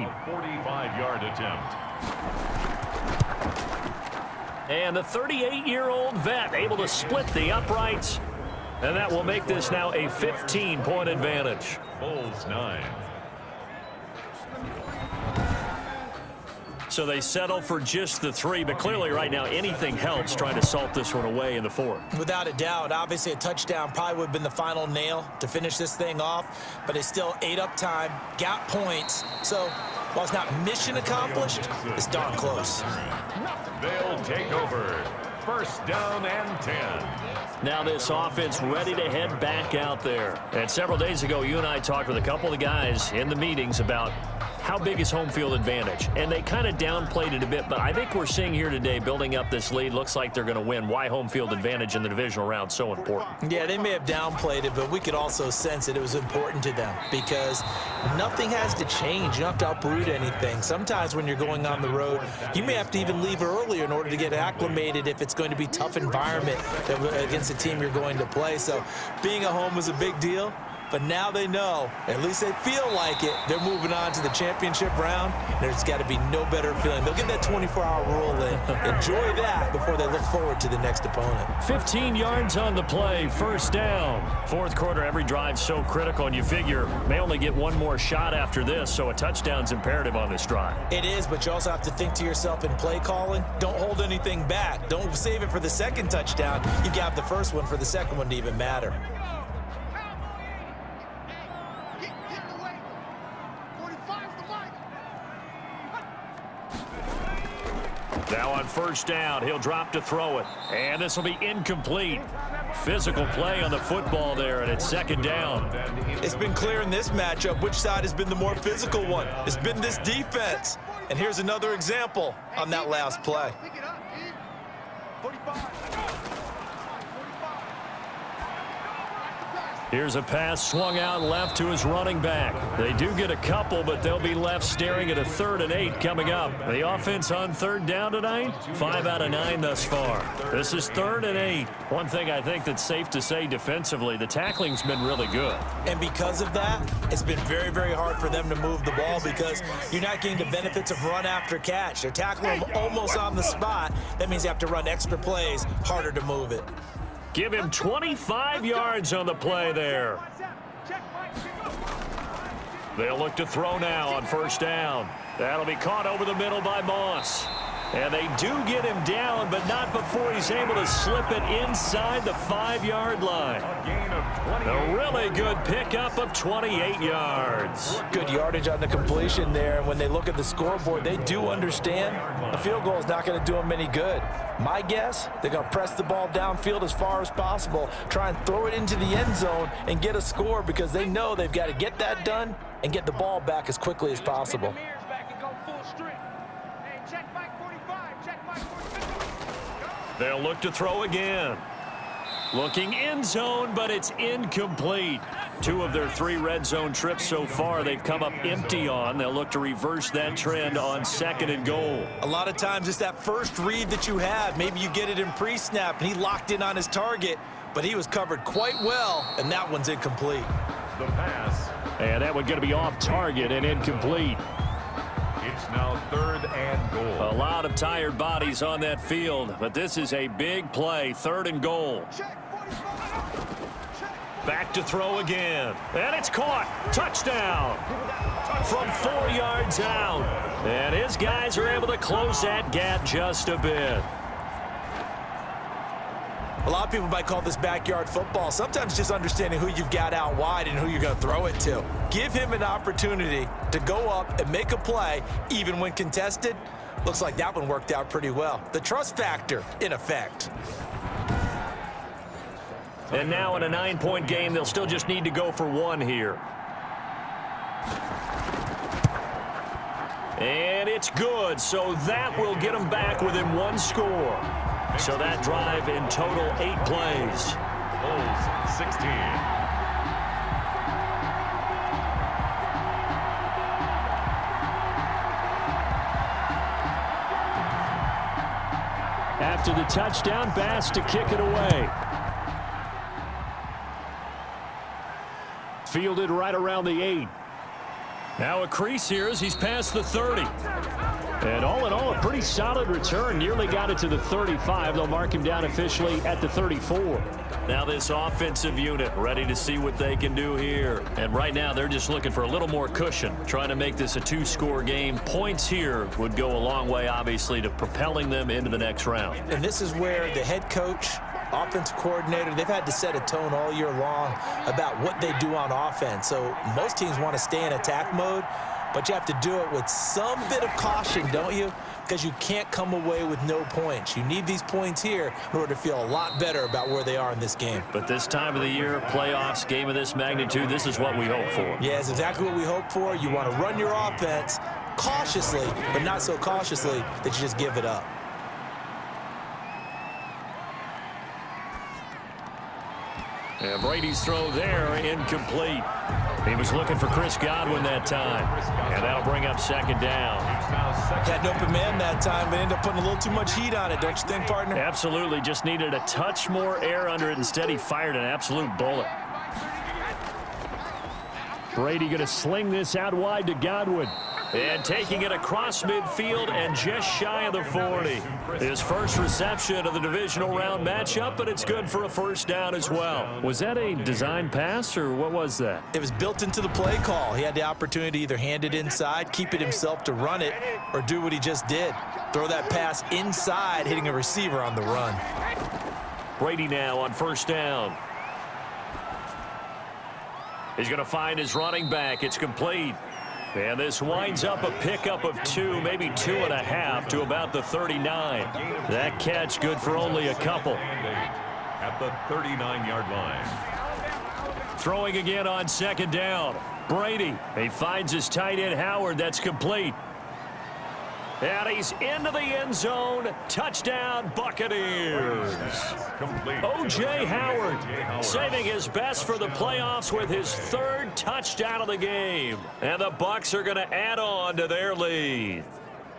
lead. 45-yard attempt. And the 38-year-old vet able to split the uprights. And that will make this now a 15-point advantage. Bulls 9. So they settle for just the 3, but clearly right now anything helps trying to salt this one away in the 4th. Without a doubt, obviously a touchdown probably would have been the final nail to finish this thing off, but it's still ate up time, got points. So while it's not mission accomplished, it's darn close. They'll take over. First down and 10. Now this offense ready to head back out there. And several days ago, you and I talked with a couple of the guys in the meetings about how big is home field advantage. And they kind of downplayed it a bit, but I think we're seeing here today building up this lead. Looks like they're going to win. Why home field advantage in the divisional round so important? Yeah, they may have downplayed it, but we could also sense that it was important to them because nothing has to change. You don't have to uproot anything. Sometimes when you're going on the road, you may have to even leave earlier in order to get acclimated if it's going to be a tough environment against the team you're going to play. So being at home was a big deal. But now they know, at least they feel like it, they're moving on to the championship round. There's got to be no better feeling. They'll get that 24-hour rule in. Enjoy that before they look forward to the next opponent. 15 yards on the play, first down. 4th quarter, every drive so critical, and you figure may only get one more shot after this, so a touchdown's imperative on this drive. It is, but you also have to think to yourself in play calling, don't hold anything back. Don't save it for the second touchdown. You got the first one for the second one to even matter. Now on first down, he'll drop to throw it. And this will be incomplete. Physical play on the football there, and it's second down. It's been clear in this matchup which side has been the more physical one. It's been this defense. And here's another example on that last play. Here's a pass swung out left to his running back. They do get a couple, but they'll be left staring at a 3rd and 8 coming up. The offense on 3rd down tonight, 5 out of 9 thus far. This is 3rd and 8. One thing I think that's safe to say defensively, the tackling's been really good. And because of that, it's been very, very hard for them to move the ball because you're not getting the benefits of run after catch. They're tackling them almost on the spot. That means you have to run extra plays, harder to move it. Give him 25 yards on the play there. They'll look to throw now on first down. That'll be caught over the middle by Moss. And they do get him down, but not before he's able to slip it inside the 5-yard line. A really good pickup of 28 yards. Good yardage on the completion there. And when they look at the scoreboard, they do understand a field goal is not going to do them any good. My guess, they're going to press the ball downfield as far as possible, try and throw it into the end zone and get a score because they know they've got to get that done and get the ball back as quickly as possible. They'll look to throw again. Looking end zone, but it's incomplete. 2 of their 3 red zone trips so far they've come up empty on. They'll look to reverse that trend on 2nd and goal. A lot of times it's that first read that you have. Maybe you get it in pre-snap and he locked in on his target, but he was covered quite well, and that one's incomplete. The pass. And that one's going to be off target and incomplete. It's now 3rd and goal. A lot of tired bodies on that field, but this is a big play, 3rd and goal. Back to throw again, and it's caught. Touchdown from 4 yards out. And his guys are able to close that gap just a bit. A lot of people might call this backyard football. Sometimes just understanding who you've got out wide and who you're going to throw it to. Give him an opportunity to go up and make a play, even when contested. Looks like that one worked out pretty well. The trust factor, in effect. And now in a 9-point game, they'll still just need to go for 1 here. And it's good, so that will get them back within 1 score. So that drive in total 8 plays. Bulls 16. After the touchdown, Bass to kick it away. Fielded right around the 8. Now a crease here as he's past the 30. And all in all, a pretty solid return. Nearly got it to the 35. They'll mark him down officially at the 34. Now this offensive unit ready to see what they can do here. And right now they're just looking for a little more cushion, trying to make this a two-score game. Points here would go a long way, obviously, to propelling them into the next round. And this is where the head coach, offensive coordinator, they've had to set a tone all year long about what they do on offense. So most teams want to stay in attack mode, but you have to do it with some bit of caution, don't you? Because you can't come away with no points. You need these points here in order to feel a lot better about where they are in this game. But this time of the year, playoffs, game of this magnitude, this is what we hope for. Yeah, it's exactly what we hope for. You want to run your offense cautiously, but not so cautiously that you just give it up. And Brady's throw there, incomplete. He was looking for Chris Godwin that time. And that'll bring up second down. Had an open man that time, but ended up putting a little too much heat on it, don't you think, partner? Absolutely. Just needed a touch more air under it. Instead, he fired an absolute bullet. Brady going to sling this out wide to Godwin. And taking it across midfield and just shy of the 40. His first reception of the divisional round matchup, but it's good for a first down as well. Was that a design pass, or what was that? It was built into the play call. He had the opportunity to either hand it inside, keep it himself to run it, or do what he just did. Throw that pass inside, hitting a receiver on the run. Brady now on first down. He's going to find his running back. It's complete. And this winds up a pickup of 2, maybe 2.5 to about the 39. That catch good for only a couple. At the 39-yard line. Throwing again on second down. Brady. He finds his tight end Howard. That's complete. And he's into the end zone. Touchdown, Buccaneers. O.J. Howard saving his best for the playoffs with his third touchdown of the game. And the Bucs are going to add on to their lead.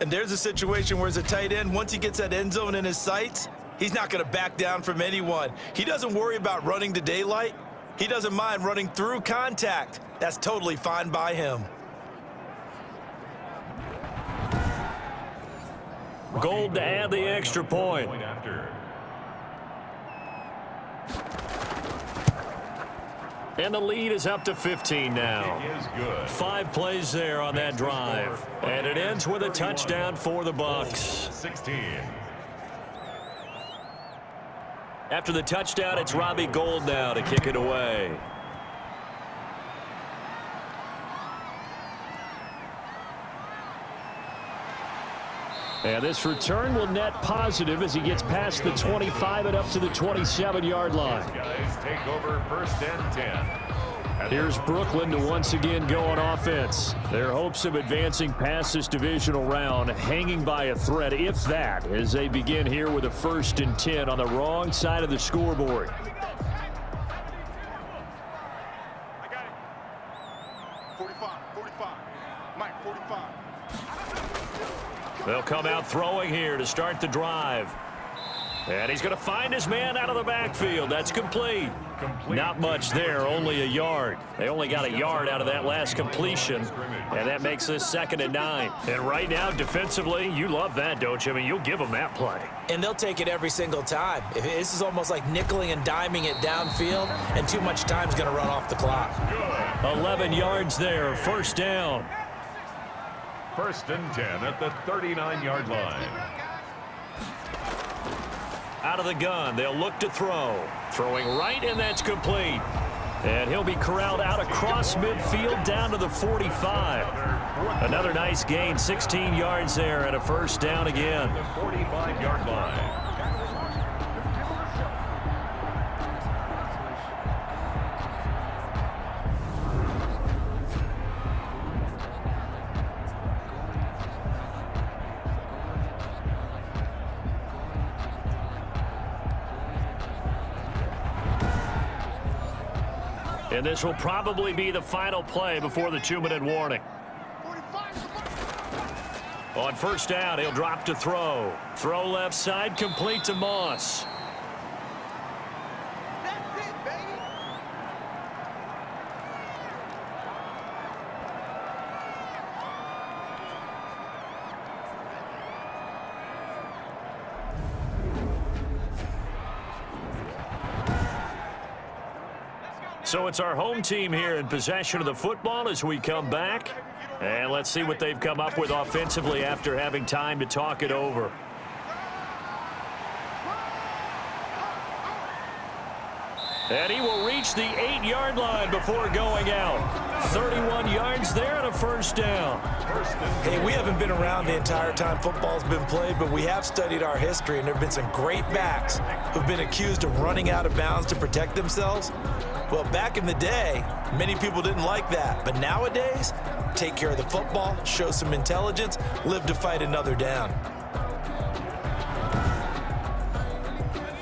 And there's a situation where as a tight end, once he gets that end zone in his sights, he's not going to back down from anyone. He doesn't worry about running to daylight. He doesn't mind running through contact. That's totally fine by him. Gold to add the extra point. And the lead is up to 15 now. 5 plays there on that drive. And it ends with a touchdown for the Bucs. 16. After the touchdown, it's Robbie Gould now to kick it away. And this return will net positive as he gets past the 25 and up to the 27-yard line. Guys take over first and 10. Here's Brooklyn to once again go on offense. Their hopes of advancing past this divisional round hanging by a thread, if that, as they begin here with a 1st and 10 on the wrong side of the scoreboard. I got it. 45. Mike, 45. They'll come out throwing here to start the drive. And he's going to find his man out of the backfield. That's complete. Not much there, only a yard. They only got a yard out of that last completion, and that makes this 2nd and 9. And right now, defensively, you love that, don't you? I mean, you'll give them that play. And they'll take it every single time. This is almost like nickeling and diming it downfield, and too much time's going to run off the clock. 11 yards there, first down. 1st and 10 at the 39-yard line. Out of the gun, they'll look to throw. Throwing right, and that's complete. And he'll be corralled out across midfield down to the 45. Another nice gain, 16 yards there, and a first down again. The 45-yard line. And this will probably be the final play before the 2-minute warning. On first down, he'll drop to throw. Throw left side, complete to Moss. That's it, baby. So it's our home team here in possession of the football as we come back. And let's see what they've come up with offensively after having time to talk it over. And he will reach the 8-yard line before going out. 31 yards there and a first down. Hey, we haven't been around the entire time football's been played, but we have studied our history, and there have been some great backs who've been accused of running out of bounds to protect themselves. Well, back in the day, many people didn't like that. But nowadays, take care of the football, show some intelligence, live to fight another down.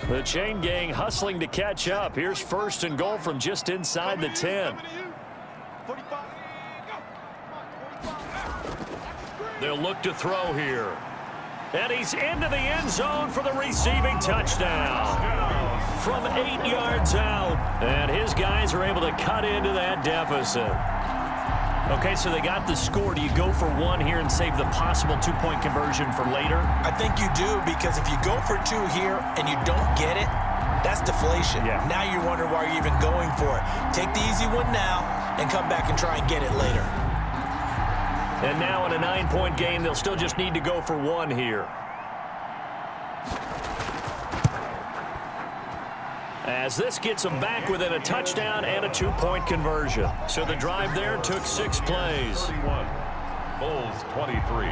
The chain gang hustling to catch up. Here's first and goal from just inside the 10. They'll look to throw here. And he's into the end zone for the receiving touchdown. From 8 yards out. And his guys are able to cut into that deficit. Okay, so they got the score. Do you go for one here and save the possible two-point conversion for later? I think you do, because if you go for two here and you don't get it, that's deflation. Yeah. Now you're wondering why you're even going for it. Take the easy one now and come back and try and get it later. And now in a 9-point game, they'll still just need to go for one here. As this gets them back within a touchdown and a two-point conversion. So the drive there took 6 plays. 31, Bulls 23.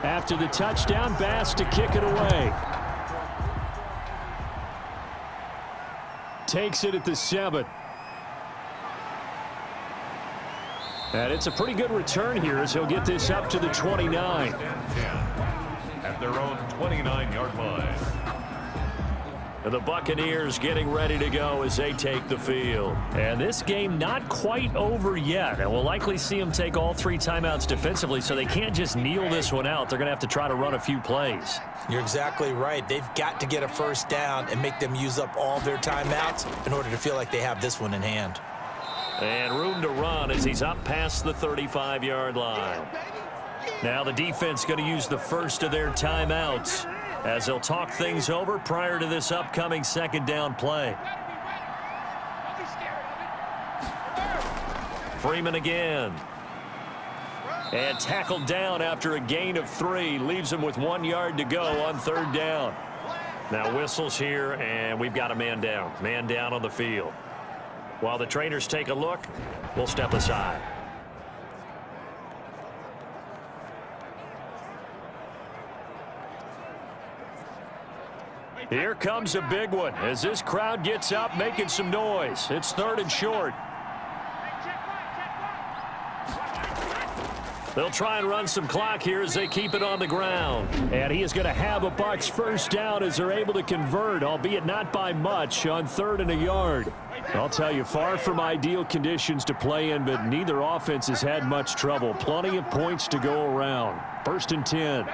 After the touchdown, Bass to kick it away. Takes it at the 7. And it's a pretty good return here as he'll get this up to the 29. At their own 29-yard line. And the Buccaneers getting ready to go as they take the field. And this game not quite over yet. And we'll likely see them take all 3 timeouts defensively, so they can't just kneel this one out. They're going to have to try to run a few plays. You're exactly right. They've got to get a first down and make them use up all their timeouts in order to feel like they have this one in hand. And room to run as he's up past the 35-yard line. Now the defense going to use the first of their timeouts as they'll talk things over prior to this upcoming second down play. Freeman again. And tackled down after a gain of 3. Leaves him with 1 yard to go on third down. Now whistles here, and we've got a man down. Man down on the field. While the trainers take a look, we'll step aside. Here comes a big one as this crowd gets up making some noise. It's 3rd and short. They'll try and run some clock here as they keep it on the ground. And he is going to have a Bucs first down as they're able to convert, albeit not by much, on 3rd and a yard. I'll tell you, far from ideal conditions to play in, but neither offense has had much trouble. Plenty of points to go around. 1st and 10.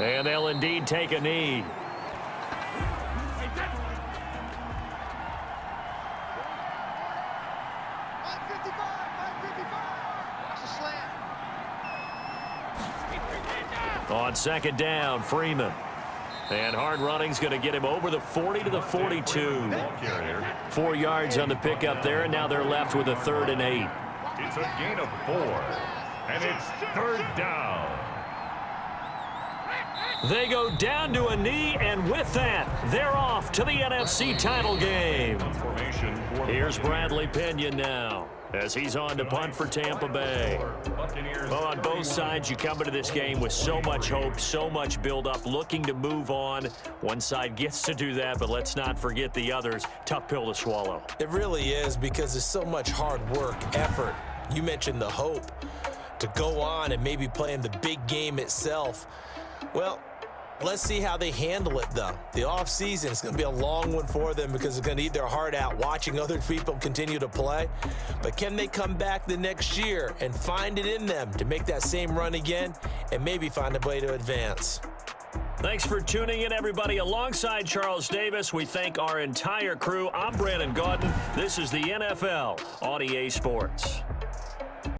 And they'll indeed take a knee. On second down, Freeman. And hard running's going to get him over the 40 to the 42. 4 yards on the pickup there, and now they're left with a 3rd and 8. It's a gain of 4, and it's 3rd down. They go down to a knee, and with that, they're off to the NFC title game. Here's Bradley Pinion now, as he's on to punt for Tampa Bay. Well, on both sides, you come into this game with so much hope, so much build-up, looking to move on. One side gets to do that, but let's not forget the others. Tough pill to swallow. It really is, because there's so much hard work, effort. You mentioned the hope to go on and maybe play in the big game itself. Well, let's see how they handle it, though. The offseason is going to be a long one for them because they're going to eat their heart out watching other people continue to play. But can they come back the next year and find it in them to make that same run again and maybe find a way to advance? Thanks for tuning in, everybody. Alongside Charles Davis, we thank our entire crew. I'm Brandon Gaudin. This is the NFL on EA Sports.